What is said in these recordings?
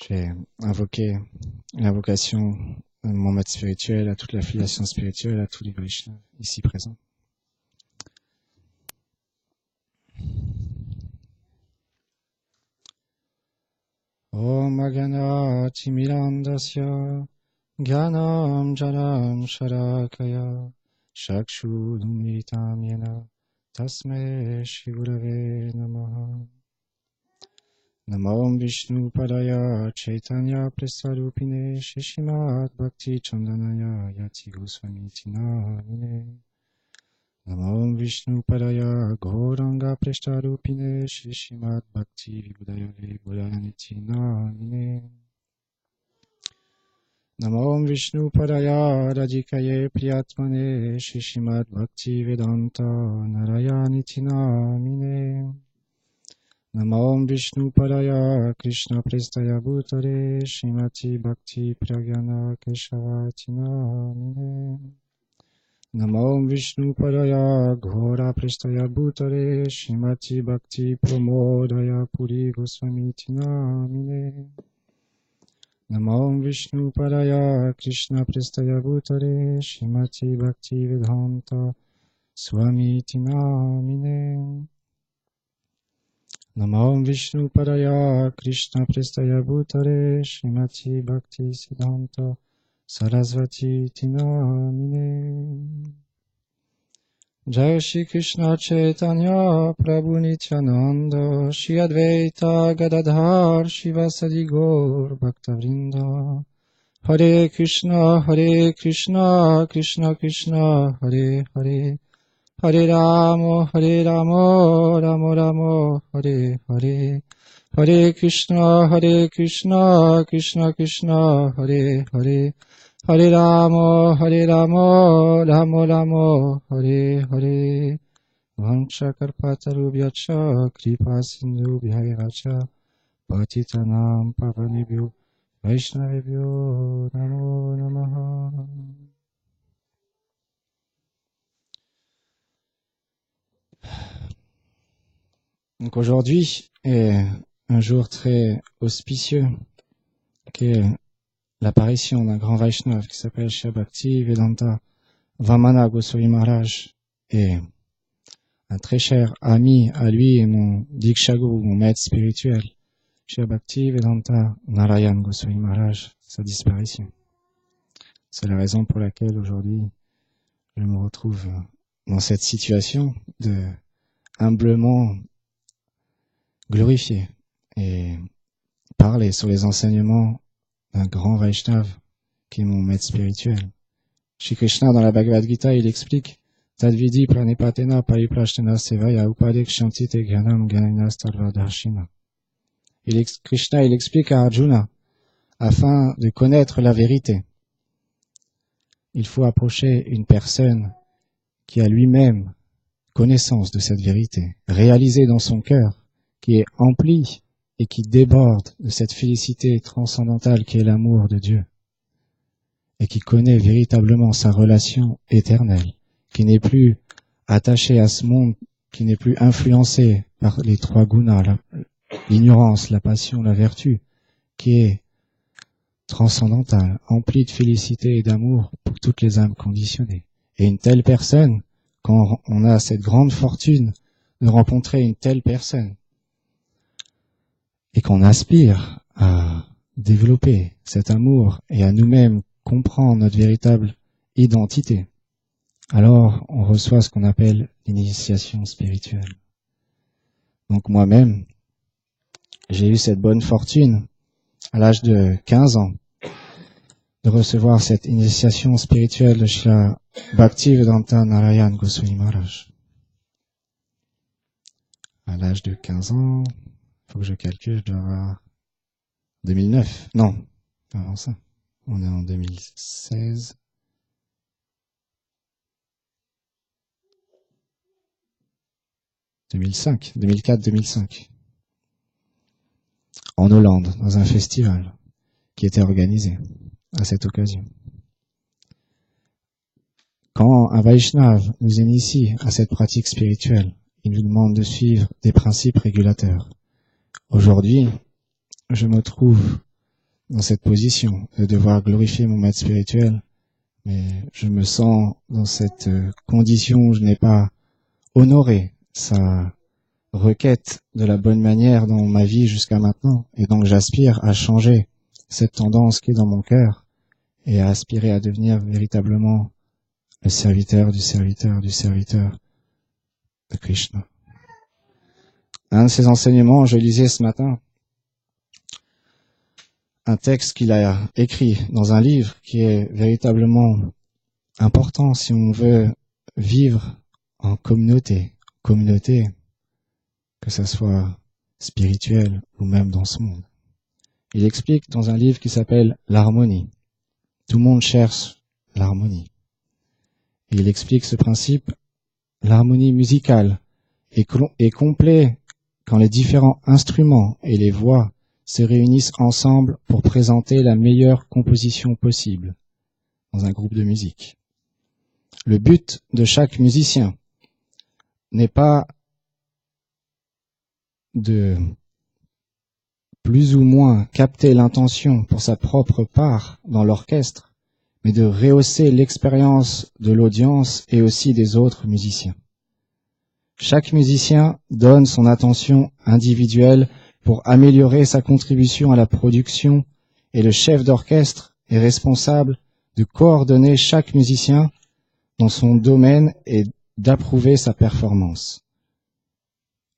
J'ai invoqué l'invocation de mon maître spirituel, à toute la filiation spirituelle, à tous les Vaishnavas ici présents. Om Agana Timirandasya Gyanam Janam Sharakaya Shakshudumritam Yena Tasme Shigurave Namaha. Namo Vishnu Padaya Chaitanya Prasarupine Shishimad Bhakti Chandanaya Yati Goswami Namine. Namo Vishnu Padaya Gauranga Prasarupine Shishimad Bhakti Vibhudayale Gulaniti Namine. Namo Vishnu Padaya Radhikaye Priyatmane Shishimad Bhakti Vedanta Narayaniti Namine. Namo Vishnu Padaya Krishna Prestaya Bhutare Shrimati Bhakti Pragyana Keshavati Namine. Namo Vishnu Padaya Ghora Prestaya Bhutare Shrimati Bhakti Pramodaya Puri Goswamiti Namine. Namo Vishnu Padaya Krishna Prestaya Bhutare Shrimati Bhakti Vedanta Swamiti Namine. Namo Vishnu Padaya Krishna Prestaya Bhutare Shrimati Bhakti Siddhanta Sarasvati Namine. Jai Shri Krishna Chaitanya Prabhu Nityananda Shri Advaita Gadadhar Shivasadi Gaur Bhaktavrinda. Hare Krishna Krishna Krishna Hare Hare Hare Rama, Rama Rama, Hare Hare. Hare Krishna, Krishna Krishna, Hare Hare. Hare Rama, Rama Rama, Hare Hare. Vanchakarpatarubhyacha, Kripa Sindhubhyacha, Patitanam Pavanebhyo, Vaishnavebhyo, Namo Namaha. Donc aujourd'hui est un jour très auspicieux qui est l'apparition d'un grand Vaishnava qui s'appelle Shri Bhakti Vedanta Vamana Goswami Maharaj, et un très cher ami à lui et mon Diksha Guru, mon maître spirituel, Shri Bhakti Vedanta Narayan Goswami Maharaj, sa disparition. C'est la raison pour laquelle aujourd'hui je me retrouve dans cette situation de humblement glorifier et parler sur les enseignements d'un grand Vaishnava qui est mon maître spirituel. Shri Krishna dans la Bhagavad Gita, il explique Tadvidi pranipatena pariprashtena sevaya upadekshanti te gyanam gyaninas tarvadarshina. Krishna, il explique à Arjuna, afin de connaître la vérité, il faut approcher une personne qui a lui-même connaissance de cette vérité, réalisée dans son cœur, qui est empli et qui déborde de cette félicité transcendantale qui est l'amour de Dieu, et qui connaît véritablement sa relation éternelle, qui n'est plus attaché à ce monde, qui n'est plus influencé par les trois gunas, l'ignorance, la passion, la vertu, qui est transcendantale, emplie de félicité et d'amour pour toutes les âmes conditionnées. Et une telle personne, quand on a cette grande fortune de rencontrer une telle personne, et qu'on aspire à développer cet amour et à nous-mêmes comprendre notre véritable identité, alors on reçoit ce qu'on appelle l'initiation spirituelle. Donc moi-même, j'ai eu cette bonne fortune, à l'âge de 15 ans, de recevoir cette initiation spirituelle de Shri Bhakti Vedanta Narayan Goswami Maharaj. À l'âge de 15 ans, faut que je calcule, je dois avoir 2009. Non, avant ça. On est en 2016. « 2004-2005. En Hollande, dans un festival qui était organisé à cette occasion. Quand un Vaishnava nous initie à cette pratique spirituelle, il nous demande de suivre des principes régulateurs. Aujourd'hui, je me trouve dans cette position de devoir glorifier mon maître spirituel, mais je me sens dans cette condition où je n'ai pas honoré sa requête de la bonne manière dans ma vie jusqu'à maintenant, et donc j'aspire à changer cette tendance qui est dans mon cœur et à aspirer à devenir véritablement le serviteur du serviteur du serviteur de Krishna. Un de ses enseignements, je lisais ce matin un texte qu'il a écrit dans un livre qui est véritablement important si on veut vivre en communauté, que ça soit spirituel ou même dans ce monde. Il explique dans un livre qui s'appelle L'harmonie. Tout le monde cherche l'harmonie. Et il explique ce principe, l'harmonie musicale est complète quand les différents instruments et les voix se réunissent ensemble pour présenter la meilleure composition possible dans un groupe de musique. Le but de chaque musicien n'est pas de plus ou moins capter l'intention pour sa propre part dans l'orchestre, mais de rehausser l'expérience de l'audience et aussi des autres musiciens. Chaque musicien donne son attention individuelle pour améliorer sa contribution à la production et le chef d'orchestre est responsable de coordonner chaque musicien dans son domaine et d'approuver sa performance.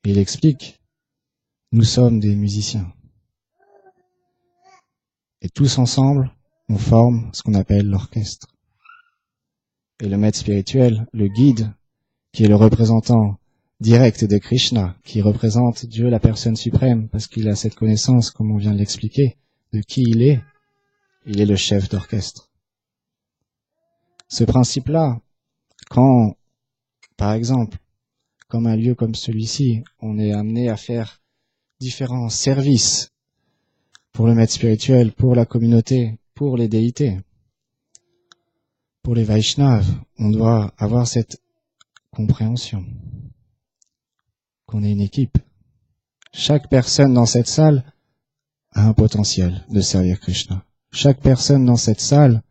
Il explique, nous sommes des musiciens. Et tous ensemble, on forme ce qu'on appelle l'orchestre. Et le maître spirituel, le guide, qui est le représentant direct de Krishna, qui représente Dieu, la personne suprême, parce qu'il a cette connaissance, comme on vient de l'expliquer, de qui il est le chef d'orchestre. Ce principe-là, quand, par exemple, comme un lieu comme celui-ci, on est amené à faire différents services pour le maître spirituel, pour la communauté, pour les déités, pour les Vaishnavas, on doit avoir cette compréhension qu'on est une équipe. Chaque personne dans cette salle a un potentiel de servir Krishna. Chaque personne dans cette salle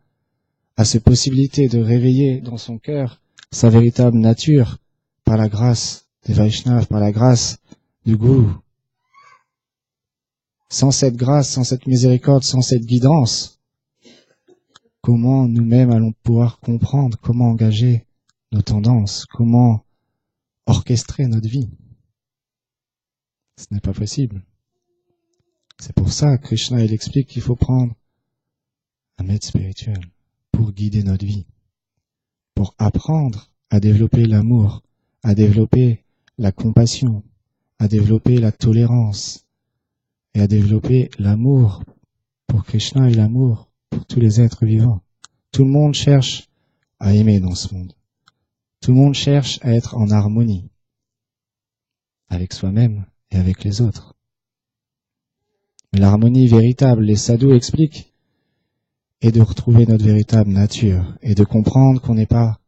a cette possibilité de réveiller dans son cœur sa véritable nature par la grâce des Vaishnavas, par la grâce du Guru. Sans cette grâce, sans cette miséricorde, sans cette guidance, comment nous-mêmes allons pouvoir comprendre, comment engager nos tendances, comment orchestrer notre vie? Ce n'est pas possible. C'est pour ça que Krishna il explique qu'il faut prendre un maître spirituel pour guider notre vie, pour apprendre à développer l'amour, à développer la compassion, à développer la tolérance et à développer l'amour pour Krishna et l'amour pour tous les êtres vivants. Tout le monde cherche à aimer dans ce monde. Tout le monde cherche à être en harmonie avec soi-même et avec les autres. Mais l'harmonie véritable, les sadhus expliquent, est de retrouver notre véritable nature et de comprendre qu'on n'est pas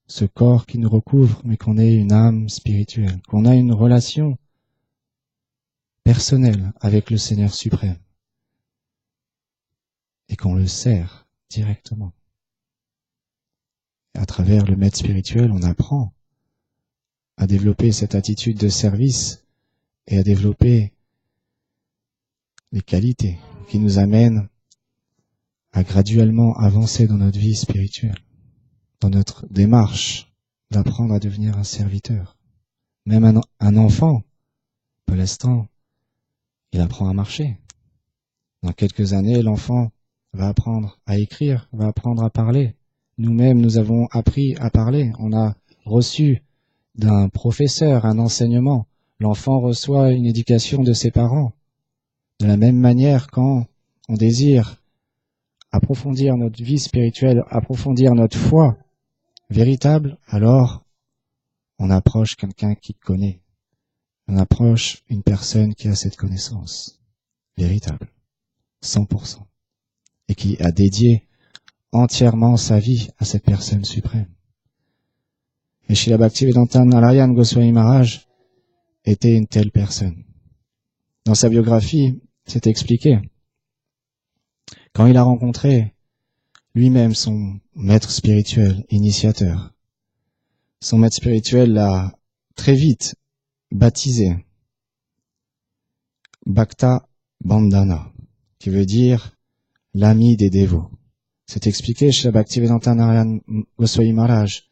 ce corps qui nous recouvre, mais qu'on est une âme spirituelle, qu'on a une relation personnelle avec le Seigneur suprême et qu'on le sert directement. Et à travers le maître spirituel, on apprend à développer cette attitude de service et à développer les qualités qui nous amènent à graduellement avancer dans notre vie spirituelle, dans notre démarche d'apprendre à devenir un serviteur. Même un enfant, pour l'instant, il apprend à marcher. Dans quelques années, l'enfant va apprendre à écrire, va apprendre à parler. Nous-mêmes, nous avons appris à parler. On a reçu d'un professeur un enseignement. L'enfant reçoit une éducation de ses parents. De la même manière, quand on désire approfondir notre vie spirituelle, approfondir notre foi véritable, alors on approche quelqu'un qui connaît. On approche une personne qui a cette connaissance véritable, 100%, et qui a dédié entièrement sa vie à cette personne suprême. Et Srila Bhaktivedanta Narayan Goswami Maharaj était une telle personne. Dans sa biographie, c'est expliqué Quand il a rencontré lui-même son maître spirituel, initiateur, son maître spirituel l'a très vite baptisé Bhakta Bandhana, qui veut dire l'ami des dévots. C'est expliqué, Srila Bhaktivedanta Narayana Goswami Maharaj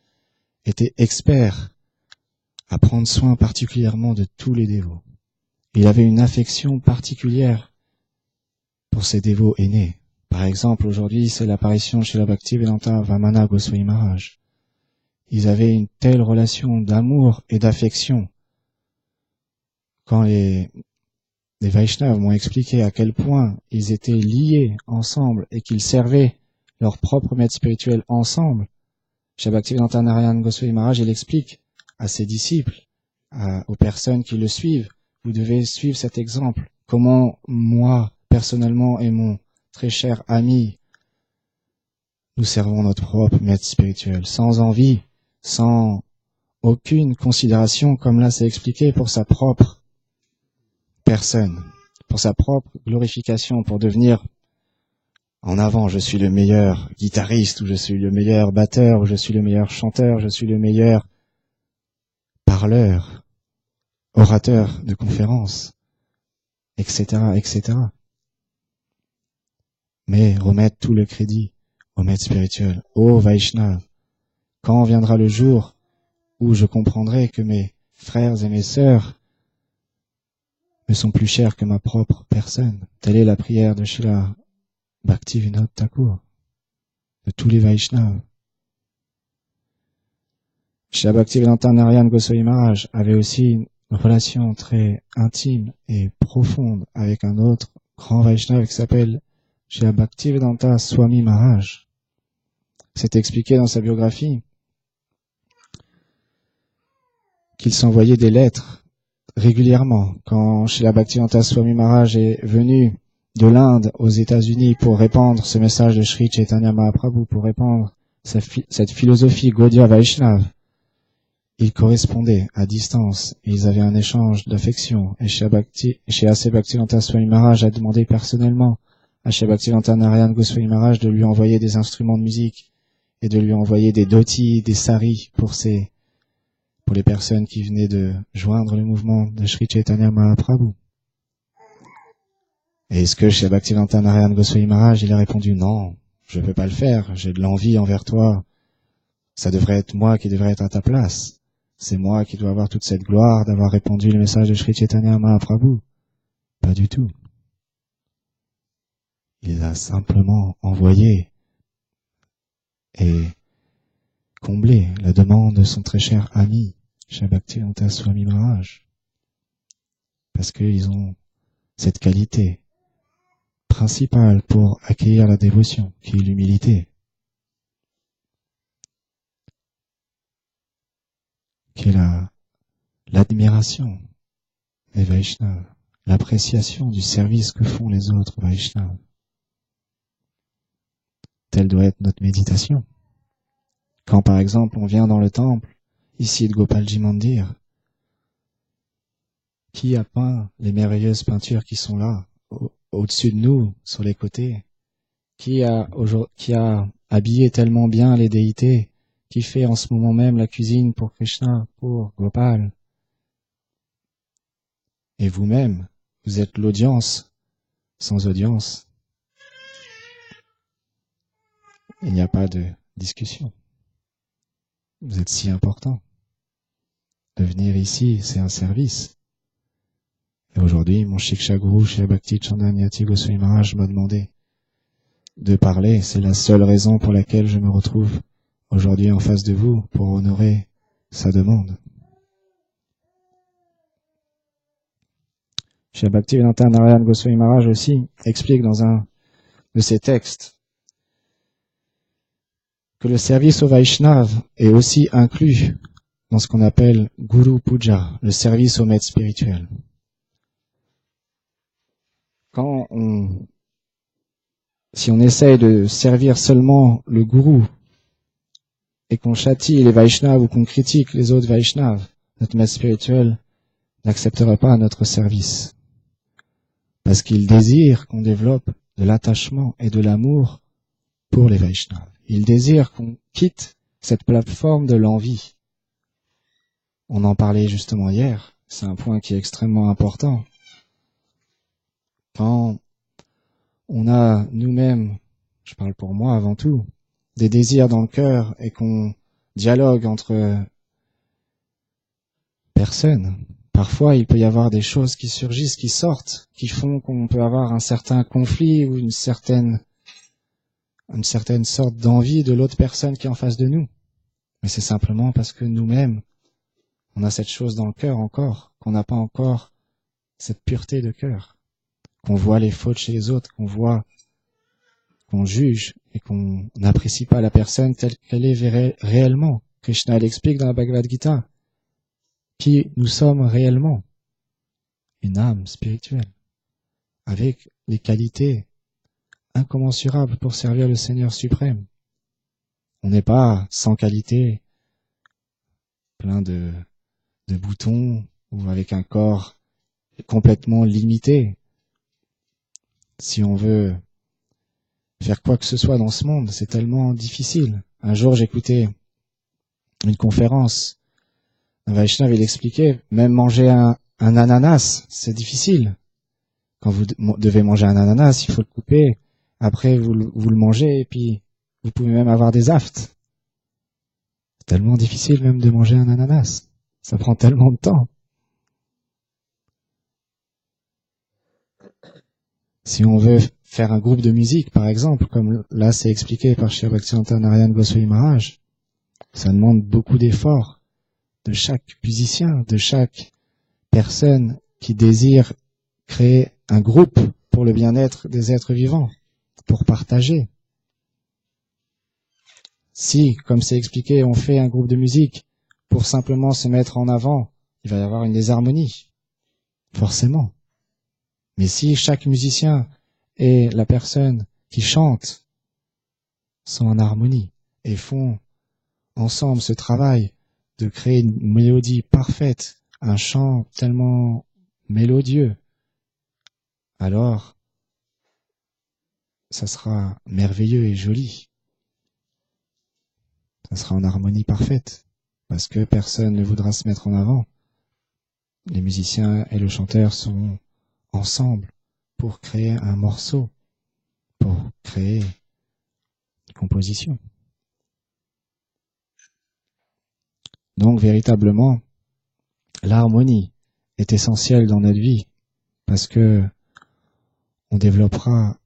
était expert à prendre soin particulièrement de tous les dévots. Il avait une affection particulière pour ses dévots aînés. Par exemple, aujourd'hui, c'est l'apparition de Srila Bhaktivedanta Vamana Goswami Maharaj. Ils avaient une telle relation d'amour et d'affection. Quand les Vaishnavas m'ont expliqué à quel point ils étaient liés ensemble et qu'ils servaient leur propre maître spirituel ensemble, Srila Bhaktivedanta Narayana Goswami Maharaj, il explique à ses disciples, aux personnes qui le suivent, vous devez suivre cet exemple. Comment moi, personnellement, et mon très cher ami, nous servons notre propre maître spirituel, sans envie, sans aucune considération, comme là c'est expliqué, pour sa propre personne, pour sa propre glorification, pour devenir en avant, je suis le meilleur guitariste, ou je suis le meilleur batteur, ou je suis le meilleur chanteur, je suis le meilleur parleur, orateur de conférences, etc., etc. Mais remettre tout le crédit au maître spirituel, au Vaishnav. Quand viendra le jour où je comprendrai que mes frères et mes sœurs me sont plus chers que ma propre personne? Telle est la prière de Srila Bhaktivinoda Thakur, de tous les Vaishnavas. Srila Bhaktivedanta Narayana Goswami Maharaj avait aussi une relation très intime et profonde avec un autre grand Vaishnava qui s'appelle Srila Bhaktivedanta Swami Maharaj. C'est expliqué dans sa biographie qu'il s'envoyait des lettres régulièrement. Quand Srila Bhaktivedanta Swami Maharaj est venu de l'Inde aux États-Unis pour répandre ce message de Sri Chaitanya Mahaprabhu, pour répandre cette philosophie Gaudiya Vaishnava, ils correspondaient à distance et ils avaient un échange d'affection. Et chez A.C. Bhaktivedanta Swami Maharaj a demandé personnellement à Srila Bhaktivedanta Narayana Goswami Maharaj de lui envoyer des instruments de musique et de lui envoyer des dhotis, des saris pour les personnes qui venaient de joindre le mouvement de Sri Chaitanya Mahaprabhu. Et est-ce que Srila Bhaktivedanta Narayana Goswami Maharaj, il a répondu non, je ne peux pas le faire, j'ai de l'envie envers toi, ça devrait être moi qui devrais être à ta place. C'est moi qui dois avoir toute cette gloire d'avoir répandu le message de Sri Chaitanya Mahaprabhu. Pas du tout. Il a simplement envoyé et comblé la demande de son très cher ami, Srila Bhaktivedanta Swami Maharaj. Parce qu'ils ont cette qualité principale pour accueillir la dévotion, qui est l'humilité, qui est l'admiration des Vaishnavas, l'appréciation du service que font les autres Vaishnavas. Telle doit être notre méditation. Quand par exemple on vient dans le temple, ici de Gopalji Mandir, qui a peint les merveilleuses peintures qui sont là, au-dessus de nous, sur les côtés, qui a habillé tellement bien les déités, qui fait en ce moment même la cuisine pour Krishna, pour Gopal. Et vous-même, vous êtes l'audience sans audience. Il n'y a pas de discussion. Vous êtes si important. De venir ici, c'est un service. Et aujourd'hui, mon Shiksha Guru, Shri Bhakti Chandanyati Goswami Maharaj m'a demandé de parler. C'est la seule raison pour laquelle je me retrouve aujourd'hui en face de vous, pour honorer sa demande. Shri Bhaktivedanta Narayana Goswami Maharaj aussi explique dans un de ses textes que le service au Vaishnav est aussi inclus dans ce qu'on appelle Guru Puja, le service au maître spirituel. Si on essaye de servir seulement le gourou et qu'on châtie les Vaishnavas ou qu'on critique les autres Vaishnavas, notre maître spirituel n'acceptera pas notre service. Parce qu'il désire qu'on développe de l'attachement et de l'amour pour les Vaishnavas. Ils désirent qu'on quitte cette plateforme de l'envie. On en parlait justement hier, c'est un point qui est extrêmement important. Quand on a nous-mêmes, je parle pour moi avant tout, des désirs dans le cœur et qu'on dialogue entre personnes, parfois il peut y avoir des choses qui surgissent, qui sortent, qui font qu'on peut avoir un certain conflit ou une certaine sorte d'envie de l'autre personne qui est en face de nous. Mais c'est simplement parce que nous-mêmes, on a cette chose dans le cœur encore, qu'on n'a pas encore cette pureté de cœur, qu'on voit les fautes chez les autres, qu'on juge et qu'on n'apprécie pas la personne telle qu'elle est réellement. Krishna l'explique dans la Bhagavad Gita, qui nous sommes réellement, une âme spirituelle, avec les qualités incommensurables pour servir le Seigneur suprême. On n'est pas sans qualité, plein de boutons ou avec un corps complètement limité. Si on veut faire quoi que ce soit dans ce monde, c'est tellement difficile. Un jour, j'écoutais une conférence. Un Vaishnava, il expliquait, même manger un ananas, c'est difficile. Quand vous devez manger un ananas, il faut le couper. Après, vous le mangez et puis vous pouvez même avoir des aftes. C'est tellement difficile même de manger un ananas. Ça prend tellement de temps. Si on veut faire un groupe de musique, par exemple, comme là c'est expliqué par Sri Bhaktivedanta Narayan Goswami Maharaj, ça demande beaucoup d'efforts de chaque musicien, de chaque personne qui désire créer un groupe pour le bien-être des êtres vivants, pour partager. Si, comme c'est expliqué, on fait un groupe de musique pour simplement se mettre en avant, il va y avoir une désharmonie, forcément. Mais si chaque musicien et la personne qui chante sont en harmonie et font ensemble ce travail de créer une mélodie parfaite, un chant tellement mélodieux, alors ça sera merveilleux et joli. Ça sera en harmonie parfaite, parce que personne ne voudra se mettre en avant. Les musiciens et le chanteur seront ensemble pour créer un morceau, pour créer une composition. Donc véritablement, l'harmonie est essentielle dans notre vie, parce que on développera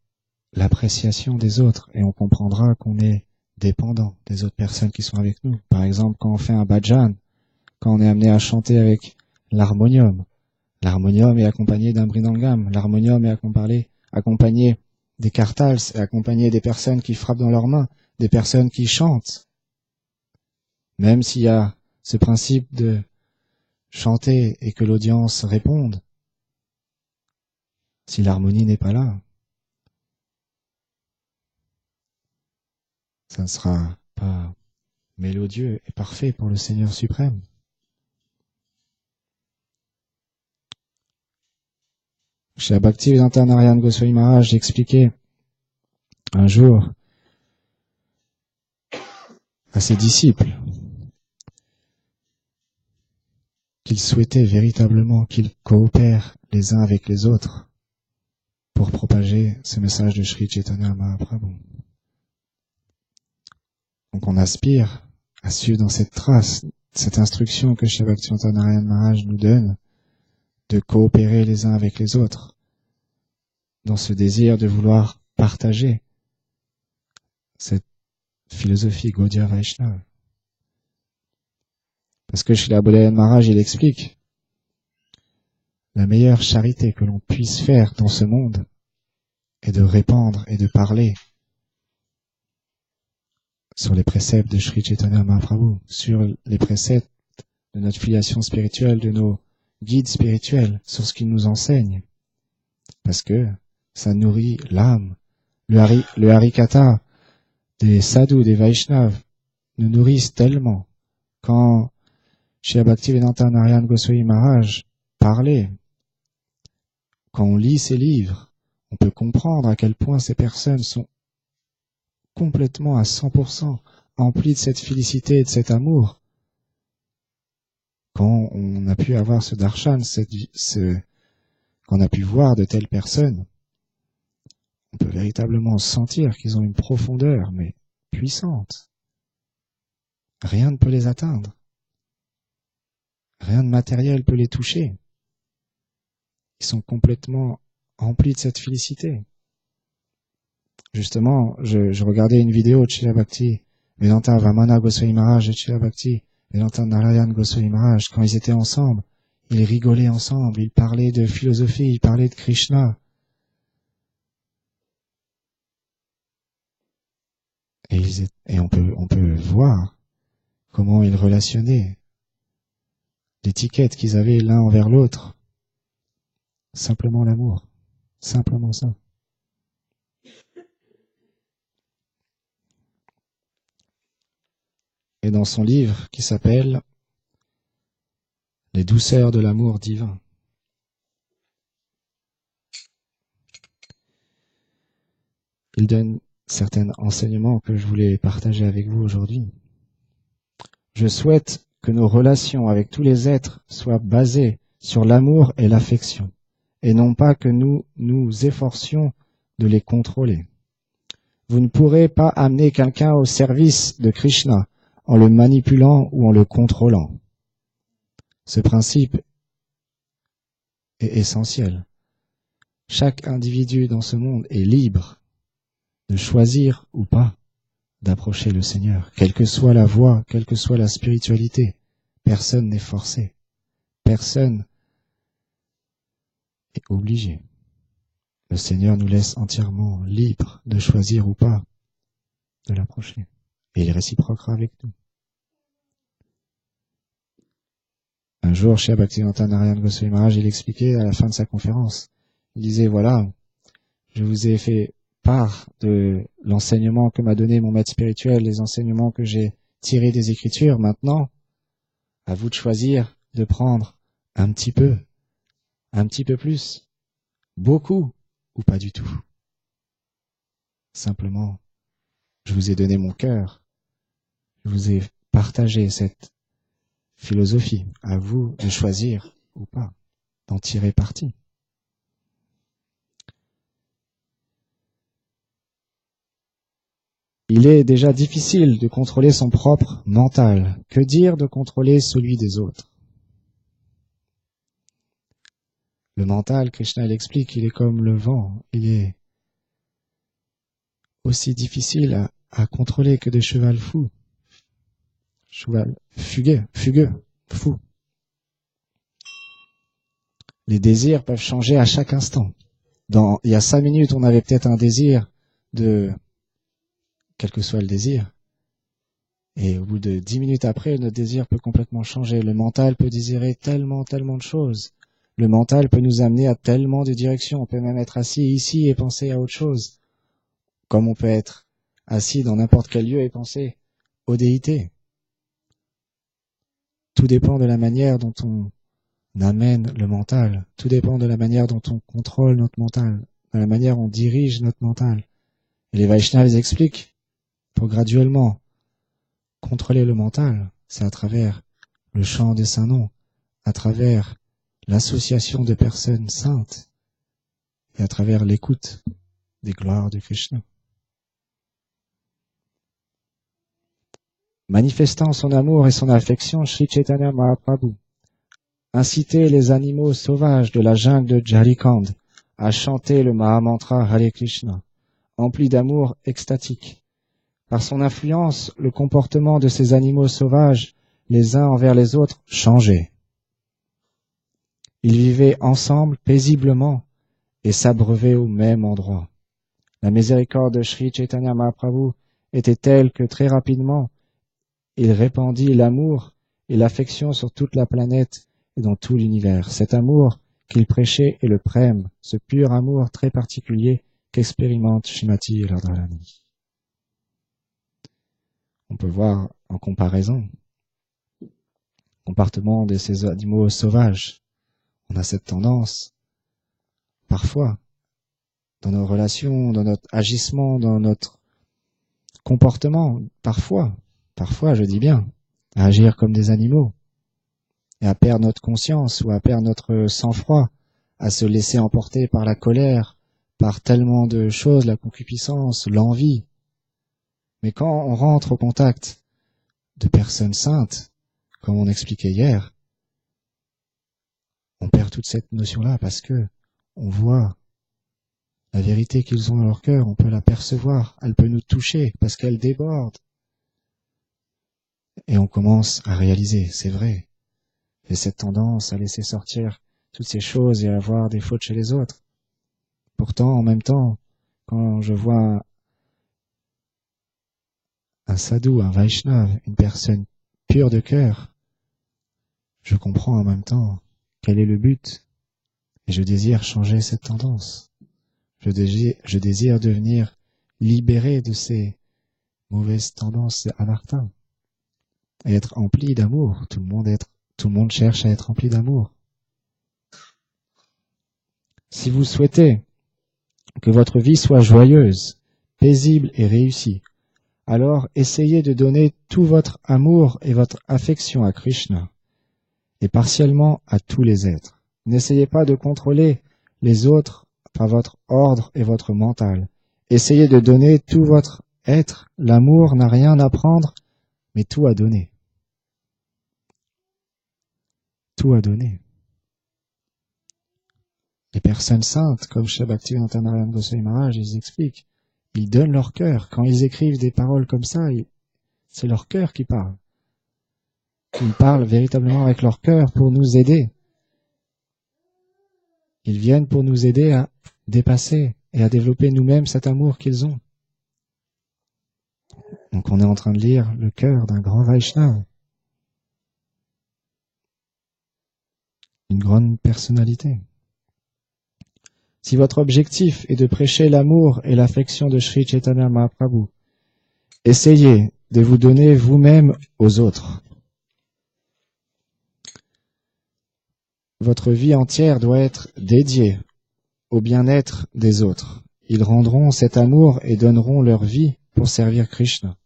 l'appréciation des autres et on comprendra qu'on est dépendant des autres personnes qui sont avec nous. Par exemple, quand on fait un bhajan, quand on est amené à chanter avec l'harmonium, l'harmonium est accompagné d'un mridangam, l'harmonium est accompagné des kartals, est accompagné des personnes qui frappent dans leurs mains, des personnes qui chantent. Même s'il y a ce principe de chanter et que l'audience réponde, si l'harmonie n'est pas là, ça ne sera pas mélodieux et parfait pour le Seigneur suprême. Chez Bhaktivedanta Narayan Goswami Maharaj, j'expliquais un jour à ses disciples qu'il souhaitait véritablement qu'ils coopèrent les uns avec les autres pour propager ce message de Sri Chaitanya Mahaprabhu. Donc on aspire à suivre dans cette trace, cette instruction que Shri Bhaktivedanta Narayan Maharaj nous donne, de coopérer les uns avec les autres, dans ce désir de vouloir partager cette philosophie Gaudiya Vaishnava. Parce que Srila Bodhayan Maharaj, il explique, la meilleure charité que l'on puisse faire dans ce monde est de répandre et de parler sur les préceptes de Sri Chaitanya Mahaprabhu, sur les préceptes de notre filiation spirituelle, de nos guides spirituels, sur ce qu'ils nous enseignent. Parce que ça nourrit l'âme. Le harikatha des sadhus, des Vaishnavas, nous nourrissent tellement. Quand Shri Bhaktivedanta Narayan Goswami Maharaj parlait, quand on lit ses livres, on peut comprendre à quel point ces personnes sont complètement à 100% emplies de cette félicité et de cet amour. Quand on a pu avoir ce darshan, qu'on a pu voir de telles personnes, on peut véritablement sentir qu'ils ont une profondeur, mais puissante. Rien ne peut les atteindre. Rien de matériel peut les toucher. Ils sont complètement remplis de cette félicité. Justement, je regardais une vidéo de Srila Bhakti, Vedanta Vamana Goswami Maharaj et Srila Bhakti, Vedanta Narayan Goswami Maharaj, quand ils étaient ensemble, ils rigolaient ensemble, ils parlaient de philosophie, ils parlaient de Krishna. Et on peut voir comment ils relationnaient, l'étiquette qu'ils avaient l'un envers l'autre. Simplement l'amour. Simplement ça. Et dans son livre qui s'appelle « Les douceurs de l'amour divin », il donne certains enseignements que je voulais partager avec vous aujourd'hui. Je souhaite que nos relations avec tous les êtres soient basées sur l'amour et l'affection, et non pas que nous nous efforcions de les contrôler. Vous ne pourrez pas amener quelqu'un au service de Krishna en le manipulant ou en le contrôlant. Ce principe est essentiel. Chaque individu dans ce monde est libre de choisir ou pas d'approcher le Seigneur, quelle que soit la voie, quelle que soit la spiritualité. Personne n'est forcé. Personne est obligé. Le Seigneur nous laisse entièrement libres de choisir ou pas de l'approcher. Et il réciproquera avec nous. Un jour, chez Bhaktivedanta Narayan Goswami Maharaj, il expliquait à la fin de sa conférence, il disait, voilà, je vous ai fait part de l'enseignement que m'a donné mon maître spirituel, les enseignements que j'ai tirés des Écritures. Maintenant, à vous de choisir de prendre un petit peu plus, beaucoup ou pas du tout. Simplement, je vous ai donné mon cœur, je vous ai partagé cette philosophie, à vous de choisir ou pas, d'en tirer parti. Il est déjà difficile de contrôler son propre mental. Que dire de contrôler celui des autres? Le mental, Krishna l'explique, il est comme le vent. Il est aussi difficile à contrôler que des chevals fous. Cheval fugueux, fou. Les désirs peuvent changer à chaque instant. Il y a 5 minutes, on avait peut-être un désir quel que soit le désir. Et au bout de 10 minutes après, notre désir peut complètement changer. Le mental peut désirer tellement de choses. Le mental peut nous amener à tellement de directions. On peut même être assis ici et penser à autre chose. Comme on peut être assis dans n'importe quel lieu et penser aux déités. Tout dépend de la manière dont on amène le mental. Tout dépend de la manière dont on contrôle notre mental. De la manière dont on dirige notre mental. Et les Vaishnavas expliquent, pour graduellement contrôler le mental, c'est à travers le chant des saints noms, à travers l'association de personnes saintes et à travers l'écoute des gloires de Krishna. Manifestant son amour et son affection, Sri Chaitanya Mahaprabhu incitait les animaux sauvages de la jungle de Jharkhand à chanter le Mahamantra Hare Krishna, empli d'amour extatique. Par son influence, le comportement de ces animaux sauvages, les uns envers les autres, changeait. Ils vivaient ensemble paisiblement et s'abreuvaient au même endroit. La miséricorde de Sri Chaitanya Mahaprabhu était telle que très rapidement, il répandit l'amour et l'affection sur toute la planète et dans tout l'univers. Cet amour qu'il prêchait est le prème, ce pur amour très particulier qu'expérimente Srimati Radharani. On peut voir en comparaison le comportement de ces animaux sauvages. On a cette tendance, parfois, dans nos relations, dans notre agissement, dans notre comportement, parfois, je dis bien, à agir comme des animaux, et à perdre notre conscience ou à perdre notre sang-froid, à se laisser emporter par la colère, par tellement de choses, la concupiscence, l'envie. Mais quand on rentre au contact de personnes saintes, comme on expliquait hier, on perd toute cette notion-là parce que on voit la vérité qu'ils ont dans leur cœur, on peut la percevoir, elle peut nous toucher parce qu'elle déborde. Et on commence à réaliser, c'est vrai, j'ai cette tendance à laisser sortir toutes ces choses et à avoir des fautes chez les autres. Pourtant, en même temps, quand je vois un sadhu, un Vaishnav, une personne pure de cœur, je comprends en même temps quel est le but et je désire changer cette tendance. Je désire devenir libéré de ces mauvaises tendances anartha et être empli d'amour. Tout le monde cherche à être rempli d'amour. Si vous souhaitez que votre vie soit joyeuse, paisible et réussie, alors essayez de donner tout votre amour et votre affection à Krishna, et partiellement à tous les êtres. N'essayez pas de contrôler les autres par votre ordre et votre mental. Essayez de donner tout votre être. L'amour n'a rien à prendre, mais tout à donner. Tout à donner. Les personnes saintes, comme Shri Bhaktivedanta Narayana Goswami Maharaj, ils expliquent. Ils donnent leur cœur. Quand ils écrivent des paroles comme ça, c'est leur cœur qui parle. Ils parlent véritablement avec leur cœur pour nous aider. Ils viennent pour nous aider à dépasser et à développer nous-mêmes cet amour qu'ils ont. Donc on est en train de lire le cœur d'un grand Vaishnava. Une grande personnalité. Si votre objectif est de prêcher l'amour et l'affection de Sri Chaitanya Mahaprabhu, essayez de vous donner vous-même aux autres. Votre vie entière doit être dédiée au bien-être des autres. Ils rendront cet amour et donneront leur vie pour servir Krishna.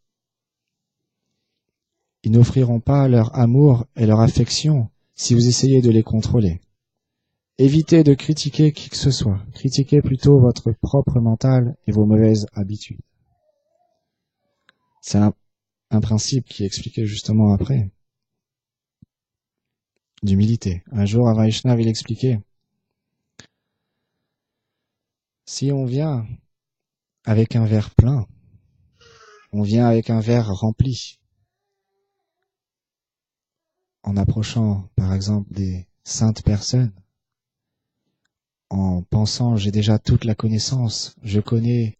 Ils n'offriront pas leur amour et leur affection si vous essayez de les contrôler. Évitez de critiquer qui que ce soit. Critiquez plutôt votre propre mental et vos mauvaises habitudes. C'est un principe qui est expliqué justement après. D'humilité. Un jour, un Vaishnava, il expliquait, si on vient avec un verre plein, on vient avec un verre rempli, en approchant, par exemple, des saintes personnes, en pensant, j'ai déjà toute la connaissance, je connais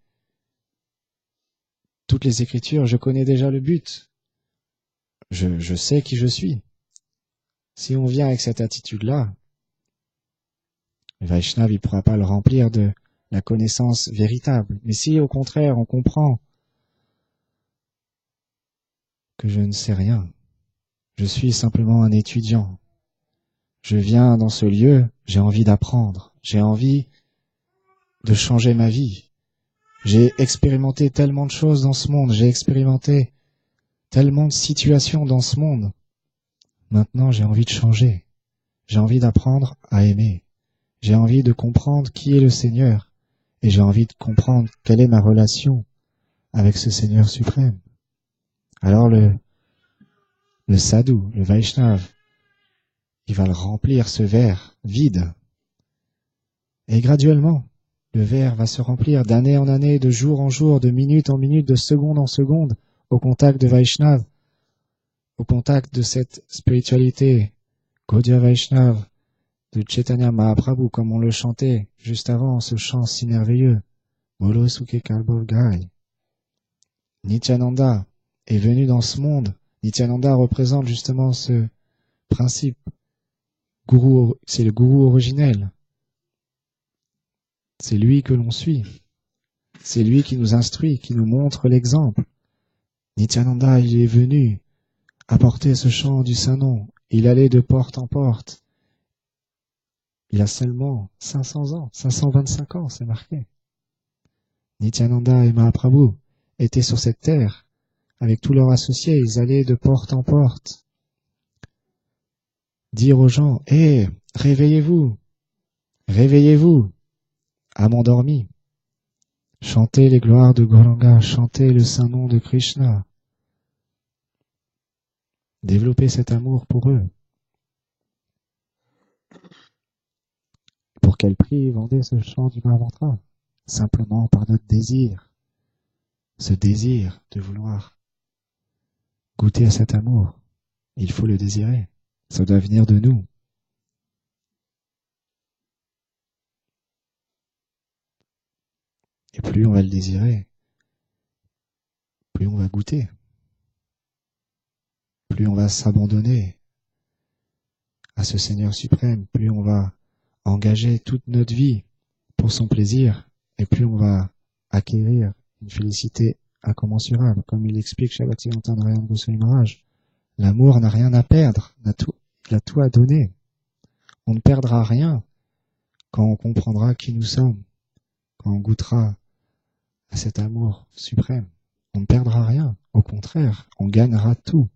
toutes les écritures, je connais déjà le but, je sais qui je suis. Si on vient avec cette attitude-là, le Vaishnava, il ne pourra pas le remplir de la connaissance véritable. Mais si, au contraire, on comprend que je ne sais rien, je suis simplement un étudiant, je viens dans ce lieu, j'ai envie d'apprendre, j'ai envie de changer ma vie. J'ai expérimenté tellement de choses dans ce monde, j'ai expérimenté tellement de situations dans ce monde. Maintenant, j'ai envie de changer. J'ai envie d'apprendre à aimer. J'ai envie de comprendre qui est le Seigneur. Et j'ai envie de comprendre quelle est ma relation avec ce Seigneur suprême. Alors le sadhu, le Vaishnav, il va le remplir, ce verre vide. Et graduellement, le verre va se remplir d'année en année, de jour en jour, de minute en minute, de seconde en seconde, au contact de Vaishnav, au contact de cette spiritualité, Gaudiya Vaishnav, de Chaitanya Mahaprabhu, comme on le chantait juste avant, ce chant si merveilleux. Bolo Sukhe Kalbo Gai. Nityananda est venu dans ce monde. Nityananda représente justement ce principe. C'est le gourou originel. C'est lui que l'on suit. C'est lui qui nous instruit, qui nous montre l'exemple. Nityananda, il est venu apporter ce chant du Saint-Nom. Il allait de porte en porte. Il a seulement 500 ans, 525 ans, c'est marqué. Nityananda et Mahaprabhu étaient sur cette terre, avec tous leurs associés, ils allaient de porte en porte, dire aux gens, « Hé, réveillez-vous, réveillez-vous, âme endormie, chantez les gloires de Gauranga, chantez le saint nom de Krishna, développez cet amour pour eux. » Pour quel prix vendez ce chant du Mahamantra? Simplement par notre désir, ce désir de vouloir goûter à cet amour. Il faut le désirer, ça doit venir de nous. Et plus on va le désirer, plus on va goûter, plus on va s'abandonner à ce Seigneur suprême, plus on va engager toute notre vie pour son plaisir, et plus on va acquérir une félicité incommensurable. Comme il explique chez Bhaktivedanta Narayana Goswami Maharaj, l'amour n'a rien à perdre, il a tout à donner. On ne perdra rien quand on comprendra qui nous sommes, quand on goûtera à cet amour suprême. On ne perdra rien, au contraire, on gagnera tout.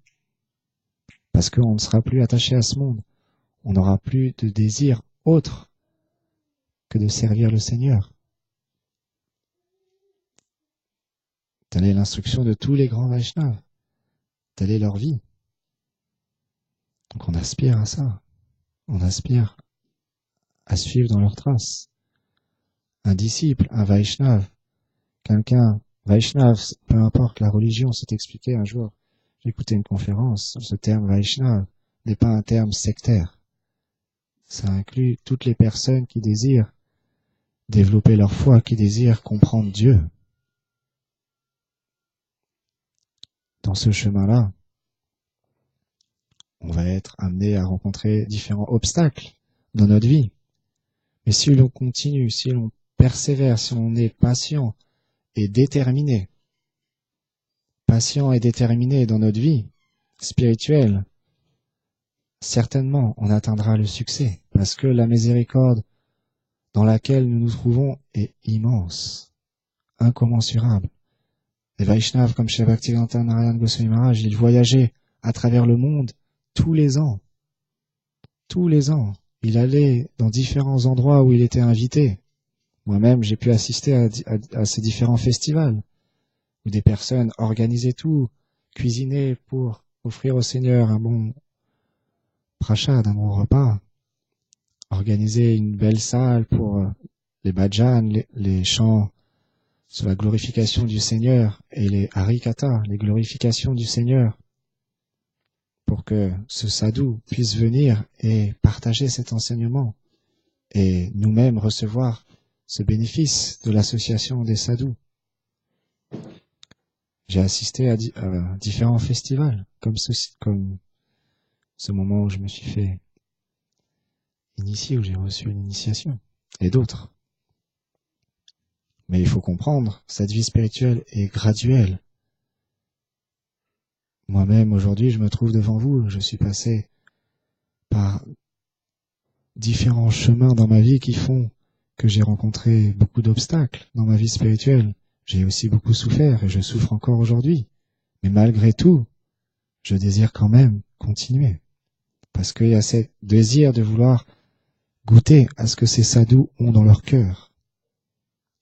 Parce qu'on ne sera plus attaché à ce monde. On n'aura plus de désir autre que de servir le Seigneur. Telle est l'instruction de tous les grands Vaishnavas. Telle est leur vie. Donc on aspire à ça. On aspire à suivre dans leurs traces. Un disciple, un Vaishnav, quelqu'un, Vaishnav, peu importe la religion, c'est expliqué un jour. J'ai écouté une conférence, ce terme Vaishnav n'est pas un terme sectaire. Ça inclut toutes les personnes qui désirent développer leur foi, qui désirent comprendre Dieu. Dans ce chemin-là, on va être amené à rencontrer différents obstacles dans notre vie. Mais si l'on continue, si l'on persévère, si on est patient et déterminé dans notre vie spirituelle, certainement on atteindra le succès, parce que la miséricorde dans laquelle nous nous trouvons est immense, incommensurable. Les Vaishnavas comme chez Bhaktivedanta Narayana Goswami Maharaj, ils voyageaient à travers le monde tous les ans. Tous les ans. Il allait dans différents endroits où il était invité. Moi-même, j'ai pu assister à ces différents festivals, où des personnes organisaient tout, cuisinaient pour offrir au Seigneur un bon prashad, un bon repas, organisaient une belle salle pour les bhajans, les chants sur la glorification du Seigneur, et les harikata, les glorifications du Seigneur, pour que ce sadhu puisse venir et partager cet enseignement, et nous-mêmes recevoir ce bénéfice de l'association des sadhus. J'ai assisté à différents festivals, comme ce moment où je me suis fait initier, où j'ai reçu une initiation, et d'autres. Mais il faut comprendre, cette vie spirituelle est graduelle. Moi-même, aujourd'hui, je me trouve devant vous, je suis passé par différents chemins dans ma vie qui font que j'ai rencontré beaucoup d'obstacles dans ma vie spirituelle. J'ai aussi beaucoup souffert et je souffre encore aujourd'hui. Mais malgré tout, je désire quand même continuer. Parce qu'il y a ce désir de vouloir goûter à ce que ces sadhus ont dans leur cœur.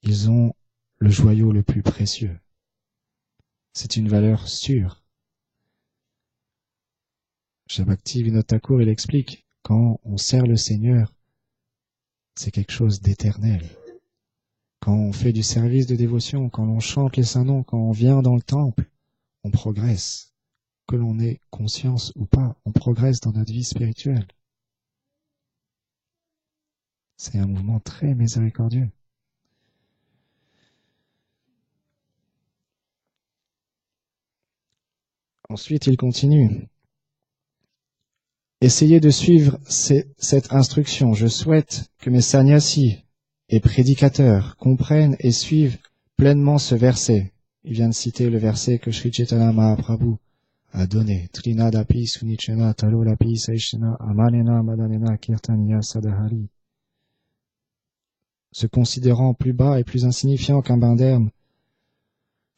Ils ont le joyau le plus précieux. C'est une valeur sûre. Chez Bhaktivinoda Thakur, il explique, quand on sert le Seigneur, c'est quelque chose d'éternel. Quand on fait du service de dévotion, quand on chante les saints noms, quand on vient dans le temple, on progresse. Que l'on ait conscience ou pas, on progresse dans notre vie spirituelle. C'est un mouvement très miséricordieux. Ensuite, il continue. Essayez de suivre cette instruction. Je souhaite que mes sannyasis et prédicateurs comprennent et suivent pleinement ce verset. Il vient de citer le verset que Sri Chaitanya Mahaprabhu a donné. Trinadapi sunichena talolapi saishena amanena madanena kirtaniya sadahari. Se considérant plus bas et plus insignifiant qu'un bain d'herbe,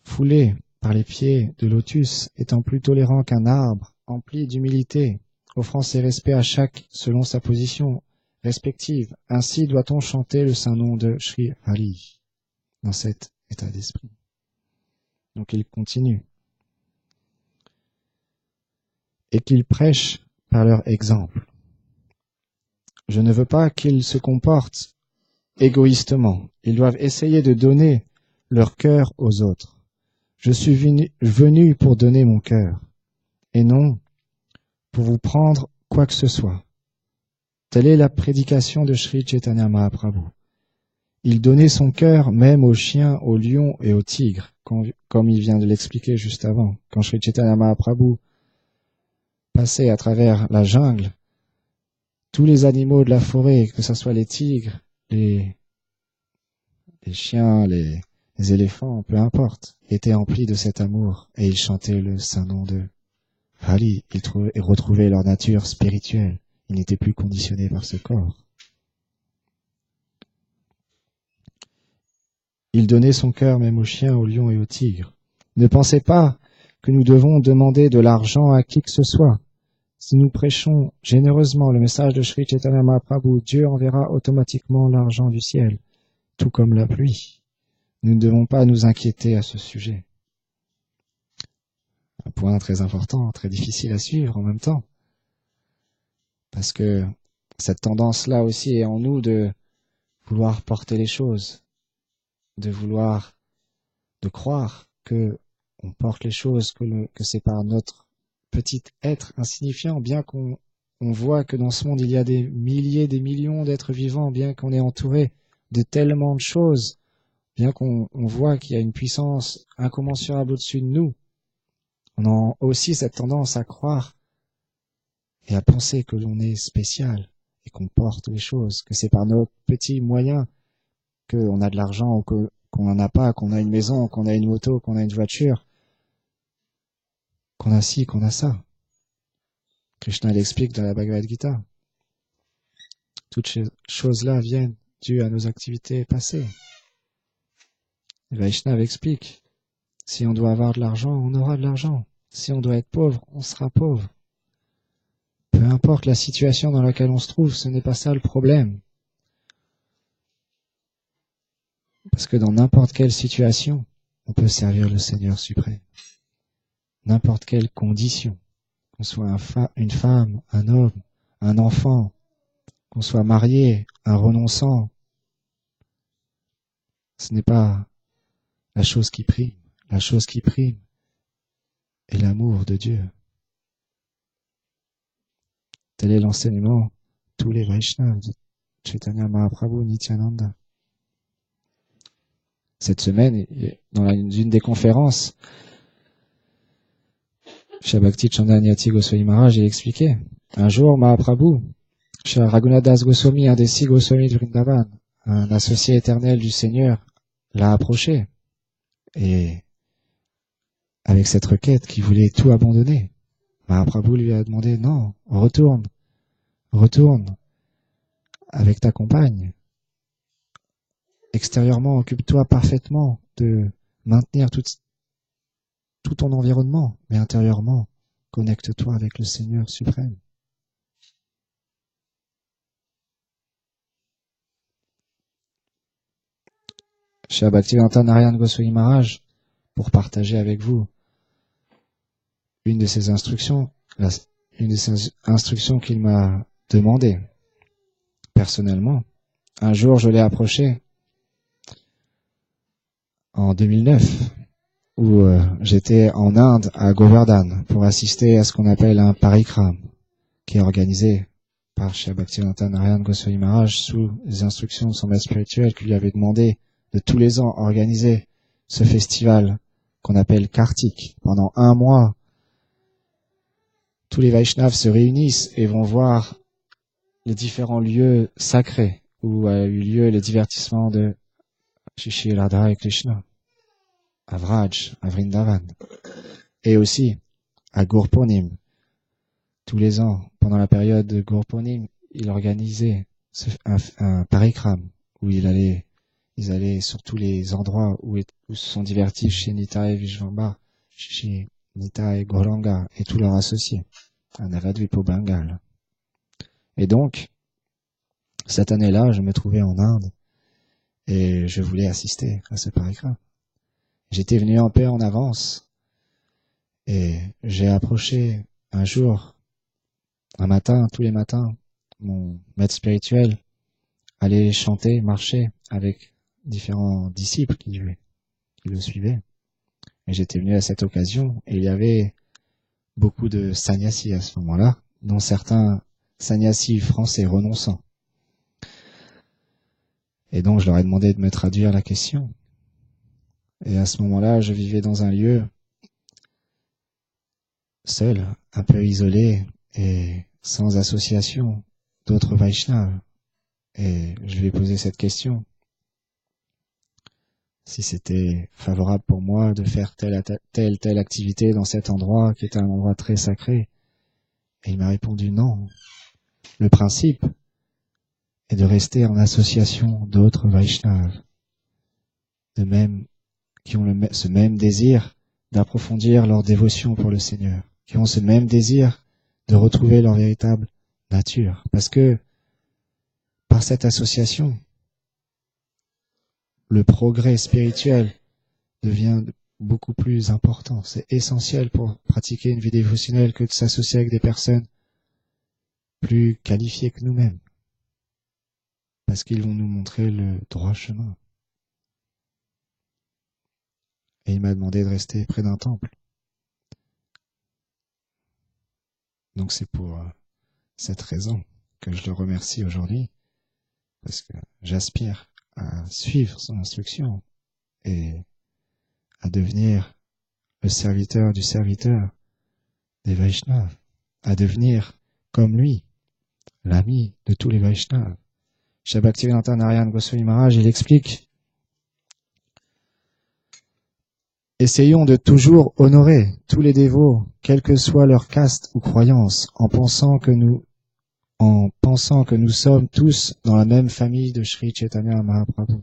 foulé par les pieds de lotus, étant plus tolérant qu'un arbre, empli d'humilité, offrant ses respects à chaque selon sa position respective. Ainsi doit-on chanter le saint nom de Sri Hari dans cet état d'esprit. Donc il continue. Et qu'ils prêchent par leur exemple. Je ne veux pas qu'ils se comportent égoïstement. Ils doivent essayer de donner leur cœur aux autres. Je suis venu pour donner mon cœur, et non pour vous prendre quoi que ce soit. Telle est la prédication de Sri Chaitanya Mahaprabhu. Il donnait son cœur même aux chiens, aux lions et aux tigres, comme il vient de l'expliquer juste avant. Quand Sri Chaitanya Mahaprabhu passait à travers la jungle, tous les animaux de la forêt, que ce soit les tigres, les chiens, les éléphants, peu importe, étaient emplis de cet amour et ils chantaient le saint nom de Hari. Ils retrouvaient leur nature spirituelle. Ils n'étaient plus conditionnés par ce corps. Il donnait son cœur même aux chiens, aux lions et aux tigres. Ne pensez pas que nous devons demander de l'argent à qui que ce soit. Si nous prêchons généreusement le message de Sri Chaitanya Mahaprabhu, Dieu enverra automatiquement l'argent du ciel, tout comme la pluie. Nous ne devons pas nous inquiéter à ce sujet. Un point très important, très difficile à suivre en même temps. Parce que cette tendance-là aussi est en nous de vouloir porter les choses, de croire que on porte les choses, que c'est par notre petit être insignifiant, bien qu'on voit que dans ce monde il y a des milliers, des millions d'êtres vivants, bien qu'on est entouré de tellement de choses, bien qu'on voit qu'il y a une puissance incommensurable au-dessus de nous, on a aussi cette tendance à croire et à penser que l'on est spécial et qu'on porte les choses, que c'est par nos petits moyens qu'on a de l'argent ou qu'on n'en a pas, qu'on a une maison, qu'on a une moto, qu'on a une voiture, qu'on a ci, qu'on a ça. Krishna l'explique dans la Bhagavad Gita. Toutes ces choses-là viennent dues à nos activités passées. Et Vaishnava explique, si on doit avoir de l'argent, on aura de l'argent. Si on doit être pauvre, on sera pauvre. Peu importe la situation dans laquelle on se trouve, ce n'est pas ça le problème. Parce que dans n'importe quelle situation, on peut servir le Seigneur suprême. N'importe quelle condition. Qu'on soit une femme, un homme, un enfant, qu'on soit marié, un renonçant. Ce n'est pas la chose qui prime. La chose qui prime est l'amour de Dieu. Tel est l'enseignement de tous les Vaishnavas de Chaitanya Mahaprabhu Nityananda. Cette semaine, dans une des conférences, Shri Bhakti Chandanyati Goswami Maharaj a expliqué. Un jour, Mahaprabhu, Shri Raghunath Das Goswami, un des 6 Goswami de Vrindavan, un associé éternel du Seigneur, l'a approché. Et avec cette requête qu'il voulait tout abandonner, Mahaprabhu lui a demandé, non, retourne avec ta compagne. Extérieurement, occupe-toi parfaitement de maintenir tout ton environnement, mais intérieurement, connecte-toi avec le Seigneur suprême. Shri Bhaktivedanta Narayana Goswami Maharaj, pour partager avec vous une de ses instructions qu'il m'a demandé personnellement. Un jour, je l'ai approché en 2009, où j'étais en Inde, à Govardhan, pour assister à ce qu'on appelle un parikram, qui est organisé par Shri Bhaktivedanta Narayana Goswami Maharaj sous les instructions de son maître spirituel qui lui avait demandé de tous les ans organiser ce festival qu'on appelle Kartik. Pendant 1 mois, tous les Vaishnavas se réunissent et vont voir les différents lieux sacrés où a eu lieu le divertissement de Shri Radha et Krishna, à Vraj, à Vrindavan, et aussi à Gurpurnim. Tous les ans, pendant la période de Gurpurnim, il organisait un parikram où il ils allaient sur tous les endroits où se sont divertis chez Nitai Vishvamba, chez Nitai Gauranga et tous leurs associés, à Navadvipo Bengal. Et donc, cette année-là, je me trouvais en Inde et je voulais assister à ce parikrama. J'étais venu en paix en avance et j'ai approché un jour, un matin, tous les matins, mon maître spirituel allait chanter, marcher avec différents disciples qui le suivaient. Et j'étais venu à cette occasion et il y avait beaucoup de sannyasis à ce moment-là, dont certains sannyasis français renonçants. Et donc je leur ai demandé de me traduire la question. Et à ce moment-là, je vivais dans un lieu seul, un peu isolé et sans association d'autres Vaishnavas. Et je lui ai posé cette question. Si c'était favorable pour moi de faire telle activité dans cet endroit qui était un endroit très sacré. Et il m'a répondu non. Le principe est de rester en association d'autres Vaishnavas, de même, qui ont ce même désir d'approfondir leur dévotion pour le Seigneur, qui ont ce même désir de retrouver leur véritable nature. Parce que par cette association, le progrès spirituel devient beaucoup plus important. C'est essentiel pour pratiquer une vie dévotionnelle que de s'associer avec des personnes plus qualifiées que nous-mêmes. Parce qu'ils vont nous montrer le droit chemin. Et il m'a demandé de rester près d'un temple. Donc c'est pour cette raison que je le remercie aujourd'hui, parce que j'aspire à suivre son instruction et à devenir le serviteur du serviteur des Vaishnavas, à devenir comme lui, l'ami de tous les Vaishnavas. Chez Bhaktivedanta Narayana Goswami Maharaj, il explique: essayons de toujours honorer tous les dévots, quelle que soit leur caste ou croyance, en pensant que nous sommes tous dans la même famille de Sri Chaitanya Mahaprabhu.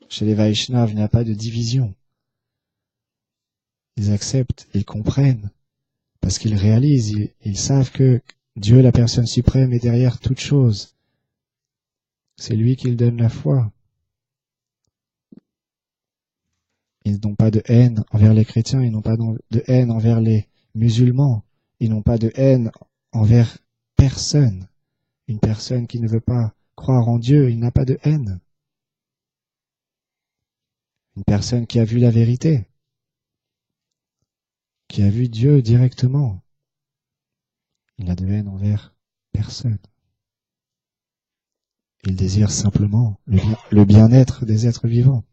Chez les Vaishnavas, il n'y a pas de division. Ils acceptent, ils comprennent, parce qu'ils réalisent, ils savent que Dieu, la personne suprême, est derrière toute chose. C'est lui qui leur donne la foi. Ils n'ont pas de haine envers les chrétiens, ils n'ont pas de haine envers les musulmans, ils n'ont pas de haine envers personne. Une personne qui ne veut pas croire en Dieu, il n'a pas de haine. Une personne qui a vu la vérité, qui a vu Dieu directement, il n'a de haine envers personne. Il désire simplement le bien-être des êtres vivants.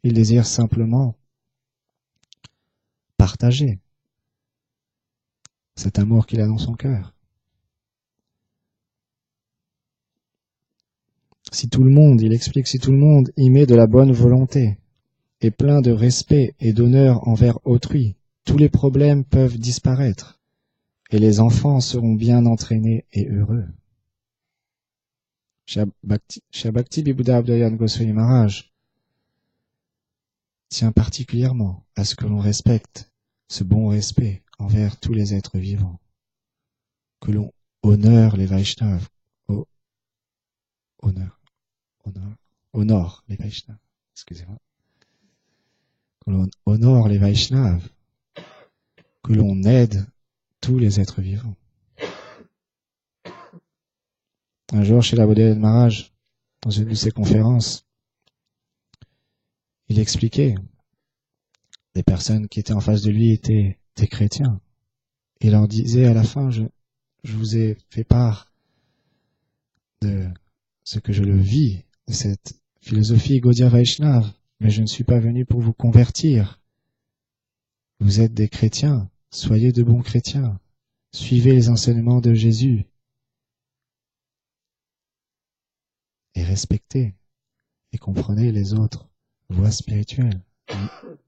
Il désire simplement partager cet amour qu'il a dans son cœur. Si tout le monde, il explique, si tout le monde y met de la bonne volonté et plein de respect et d'honneur envers autrui, tous les problèmes peuvent disparaître et les enfants seront bien entraînés et heureux. Shri Bhakti Vibhuda Abdayan Goswami Maharaj tient particulièrement à ce que l'on respecte ce bon respect envers tous les êtres vivants, que l'on honore les Vaishnavas, honore les Vaishnavas, excusez-moi, que l'on honore les Vaishnavas, que l'on aide tous les êtres vivants. Un jour, chez la Bodhidharma Maharaj, dans une de ses conférences, il expliquait, des personnes qui étaient en face de lui étaient des chrétiens. Il leur disait à la fin, je vous ai fait part de ce que je le vis, de cette philosophie Gaudiya Vaishnava, mais je ne suis pas venu pour vous convertir. Vous êtes des chrétiens, soyez de bons chrétiens, suivez les enseignements de Jésus et respectez et comprenez les autres voies spirituelles.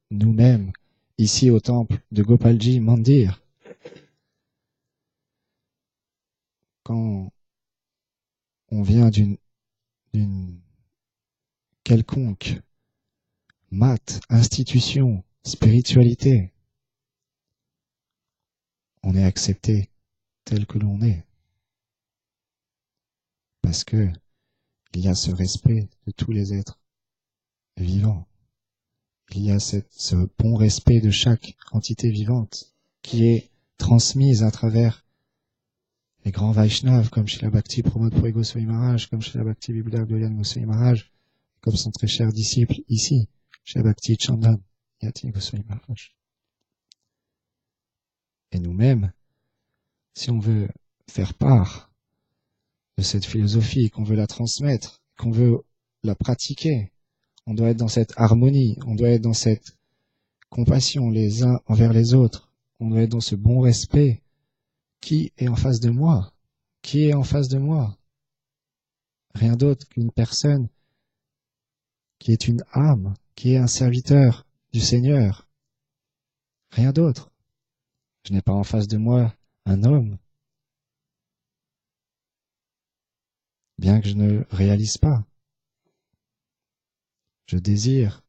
Nous-mêmes, ici au temple de Gopalji Mandir, quand on vient d'une quelconque maths, institution, spiritualité. On est accepté tel que l'on est. Parce que il y a ce respect de tous les êtres vivants. Il y a ce bon respect de chaque entité vivante qui est transmise à travers les grands Vaishnavas comme Srila Bhakti Pramod Puri Goswami Maharaj, comme Srila Bhakti Bibular Goyan Goswami Maharaj, comme son très cher disciple ici, Srila Bhakti Chandan Yati Goswami Maharaj. Et nous-mêmes, si on veut faire part de cette philosophie, qu'on veut la transmettre, qu'on veut la pratiquer, on doit être dans cette harmonie, on doit être dans cette compassion les uns envers les autres, on doit être dans ce bon respect. Qui est en face de moi? Qui est en face de moi? Rien d'autre qu'une personne qui est une âme, qui est un serviteur du Seigneur. Rien d'autre. Je n'ai pas en face de moi un homme. Bien que je ne réalise pas. Je désire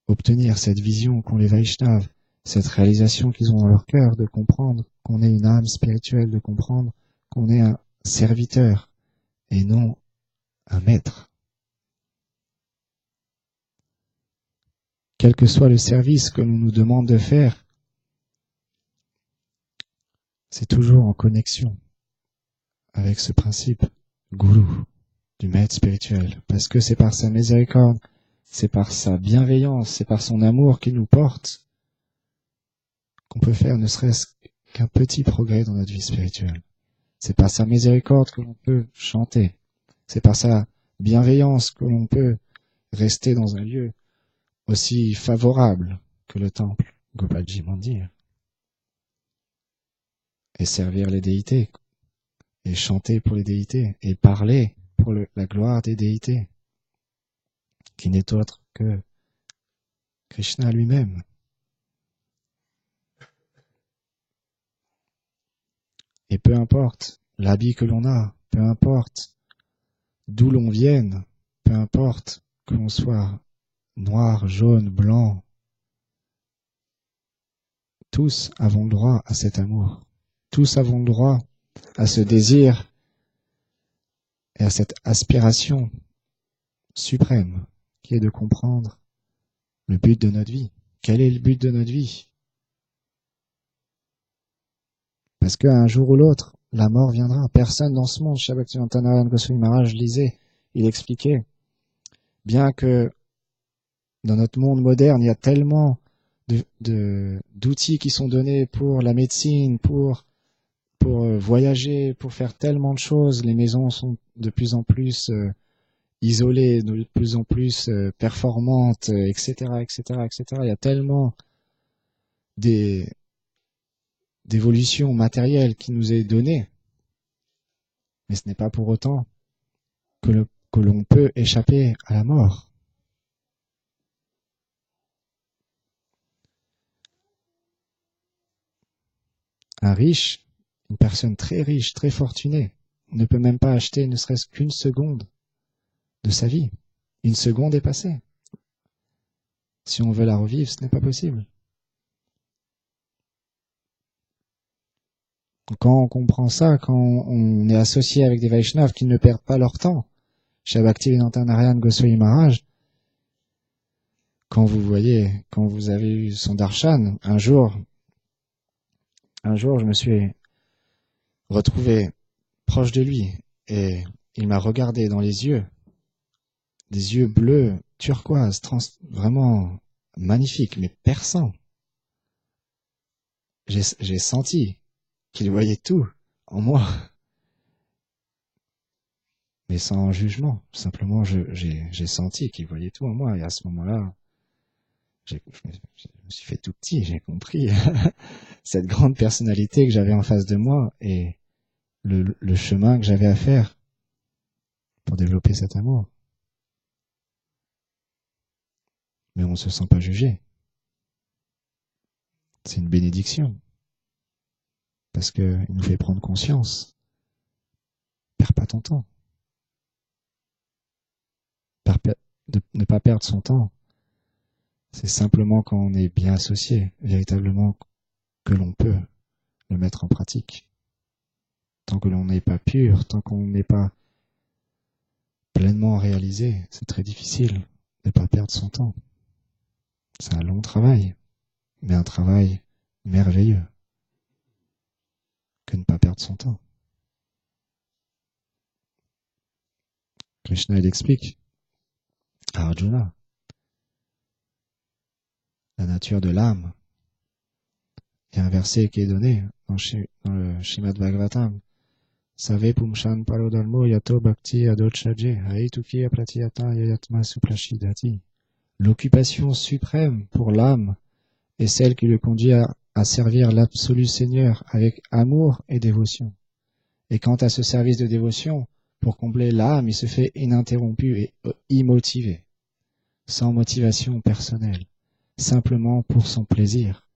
obtenir cette vision qu'ont les Vaishnavas, cette réalisation qu'ils ont dans leur cœur, de comprendre qu'on est une âme spirituelle, de comprendre qu'on est un serviteur et non un maître. Quel que soit le service que l'on nous demande de faire, c'est toujours en connexion avec ce principe gourou du maître spirituel, parce que c'est par sa miséricorde, c'est par sa bienveillance, c'est par son amour qu'il nous porte qu'on peut faire ne serait-ce qu'un petit progrès dans notre vie spirituelle. C'est par sa miséricorde que l'on peut chanter, c'est par sa bienveillance que l'on peut rester dans un lieu aussi favorable que le temple Gopalji Mandir et servir les déités et chanter pour les déités et parler pour la gloire des déités qui n'est autre que Krishna lui-même. Et peu importe l'habit que l'on a, peu importe d'où l'on vienne, peu importe que l'on soit noir, jaune, blanc, tous avons le droit à cet amour. Tous avons le droit à ce désir et à cette aspiration suprême qui est de comprendre le but de notre vie. Quel est le but de notre vie? Parce qu'un jour ou l'autre, la mort viendra. Personne dans ce monde, Srila Bhaktivedanta Narayana Goswami Maharaj lisait, il expliquait, bien que dans notre monde moderne, il y a tellement d'outils qui sont donnés pour la médecine, pour voyager, pour faire tellement de choses. Les maisons sont de plus en plus isolées, de plus en plus performantes, etc., etc., etc. Il y a tellement d'évolution matérielle qui nous est donnée, mais ce n'est pas pour autant que l'on peut échapper à la mort. Un riche, une personne très riche, très fortunée, ne peut même pas acheter ne serait-ce qu'une seconde de sa vie. Une seconde est passée. Si on veut la revivre, ce n'est pas possible. Quand on comprend ça, quand on est associé avec des Vaishnavas qui ne perdent pas leur temps, chez Bhaktivedanta Narayana Goswami Maharaj, quand vous avez eu son darshan, un jour, je me suis retrouvé proche de lui et il m'a regardé dans les yeux, des yeux bleus, turquoise, vraiment magnifiques, mais perçants. J'ai senti qu'il voyait tout en moi, mais sans jugement. Simplement, j'ai senti qu'il voyait tout en moi et à ce moment-là, je me suis fait tout petit, j'ai compris cette grande personnalité que j'avais en face de moi et le chemin que j'avais à faire pour développer cet amour. Mais on ne se sent pas jugé. C'est une bénédiction. Parce qu'il nous fait prendre conscience. Perds pas ton temps. ne pas perdre son temps, c'est simplement quand on est bien associé, véritablement, que l'on peut le mettre en pratique. Tant que l'on n'est pas pur, tant qu'on n'est pas pleinement réalisé, c'est très difficile de ne pas perdre son temps. C'est un long travail, mais un travail merveilleux que ne pas perdre son temps. Krishna, il explique à Arjuna la nature de l'âme. Il y a un verset qui est donné dans le Srimad Bhagavatam. Save pumshan parodalmo yato bhakti adochaje haituki apratiyata yayatma suplashidati. L'occupation suprême pour l'âme est celle qui le conduit à servir l'absolu Seigneur avec amour et dévotion. Et quant à ce service de dévotion, pour combler l'âme, il se fait ininterrompu et immotivé, sans motivation personnelle, simplement pour son plaisir.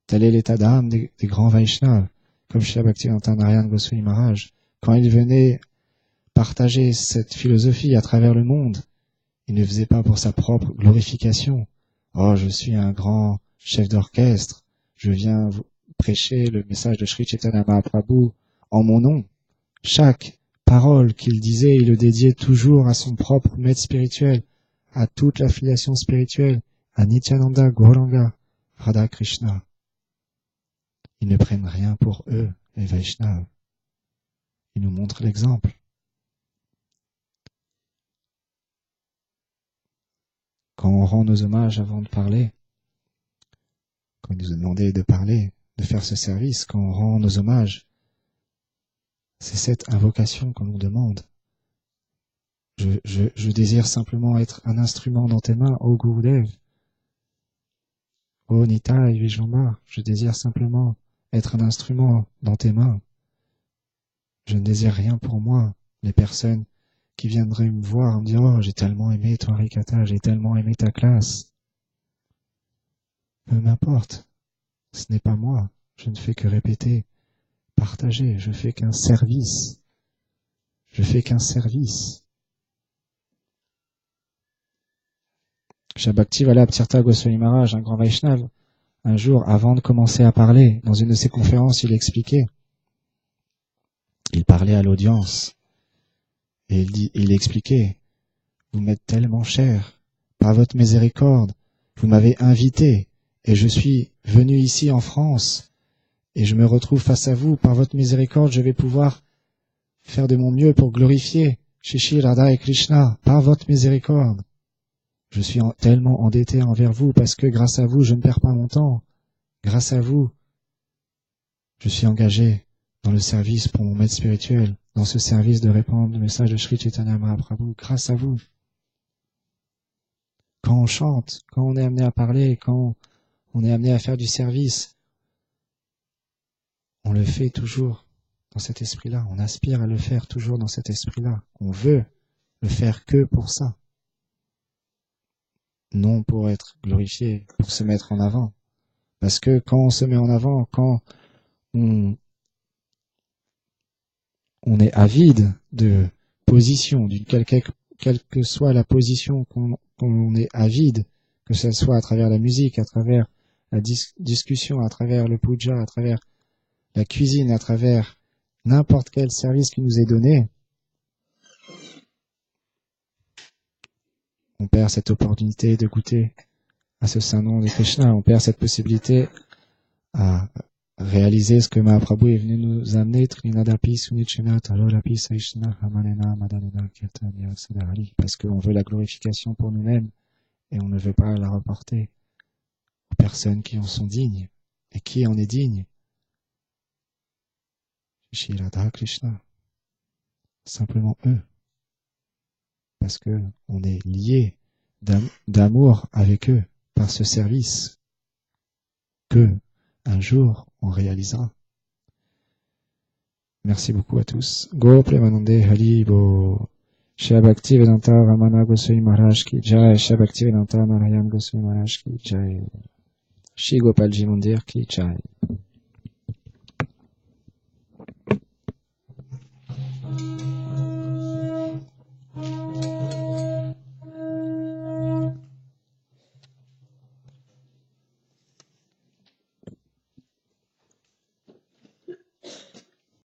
Tel est l'état d'âme des grands Vaishnavas, comme Srila Bhaktivedanta Narayana Goswami Maharaj. Quand il venait partager cette philosophie à travers le monde, il ne faisait pas pour sa propre glorification. Oh, je suis un grand chef d'orchestre, je viens vous prêcher le message de Sri Chaitanya Mahaprabhu en mon nom. Chaque parole qu'il disait, il le dédiait toujours à son propre maître spirituel, à toute la filiation spirituelle, à Nityananda, Gauranga, Radha Krishna. Ils ne prennent rien pour eux, les Vaishnavas. Ils nous montrent l'exemple. Quand on rend nos hommages avant de parler, quand il nous a demandé de parler, de faire ce service, quand on rend nos hommages, c'est cette invocation qu'on nous demande. Je désire simplement être un instrument dans tes mains, ô Gurudev. Ô Nitai Vijvambar, je désire simplement être un instrument dans tes mains. Je ne désire rien pour moi. Les personnes qui viendraient me voir en me disant « Oh, j'ai tellement aimé ton Harikatha, j'ai tellement aimé ta classe. » Peu m'importe. Ce n'est pas moi. Je ne fais que répéter, partager. Je fais qu'un service. Je fais qu'un service. Shabakti Vallabh Goswami Maharaj, un grand Vaishnav, un jour, avant de commencer à parler, dans une de ses conférences, il expliquait. Il parlait à l'audience. Et il expliquait, vous m'êtes tellement cher, par votre miséricorde, vous m'avez invité, et je suis venu ici en France, et je me retrouve face à vous, par votre miséricorde, je vais pouvoir faire de mon mieux pour glorifier Shri Radha et Krishna, par votre miséricorde. Je suis tellement endetté envers vous, parce que grâce à vous, je ne perds pas mon temps. Grâce à vous, je suis engagé dans le service pour mon maître spirituel, dans ce service de répandre le message de Sri Chaitanya Mahaprabhu, grâce à vous. Quand on chante, quand on est amené à parler, quand on est amené à faire du service, on le fait toujours dans cet esprit-là. On aspire à le faire toujours dans cet esprit-là. On veut le faire que pour ça. Non pour être glorifié, pour se mettre en avant. Parce que quand on se met en avant, quand on est avide de position, quelle que soit la position qu'on est avide, que ce soit à travers la musique, à travers la discussion, à travers le puja, à travers la cuisine, à travers n'importe quel service qui nous est donné, on perd cette opportunité de goûter à ce saint nom de Krishna, on perd cette possibilité à réaliser ce que Mahaprabhu est venu nous amener, Trinadapi, Sunichena, Talorapi, Saishna, Hamanena, Madanena, Kirtanya, Sadhari, parce qu'on veut la glorification pour nous-mêmes et on ne veut pas la reporter aux personnes qui en sont dignes. Et qui en est digne? Shri Radha Krishna. Simplement eux. Parce que on est lié d'amour avec eux par ce service que un jour on réalisera. Merci beaucoup à tous. Go Premanande Hari Bo. Shri Bhaktivedanta Ramana Goswami Maharaj ki jai. Shri Bhaktivedanta Narayana Goswami Maharaj ki jai. Shri Gopalji Mandir ki jai.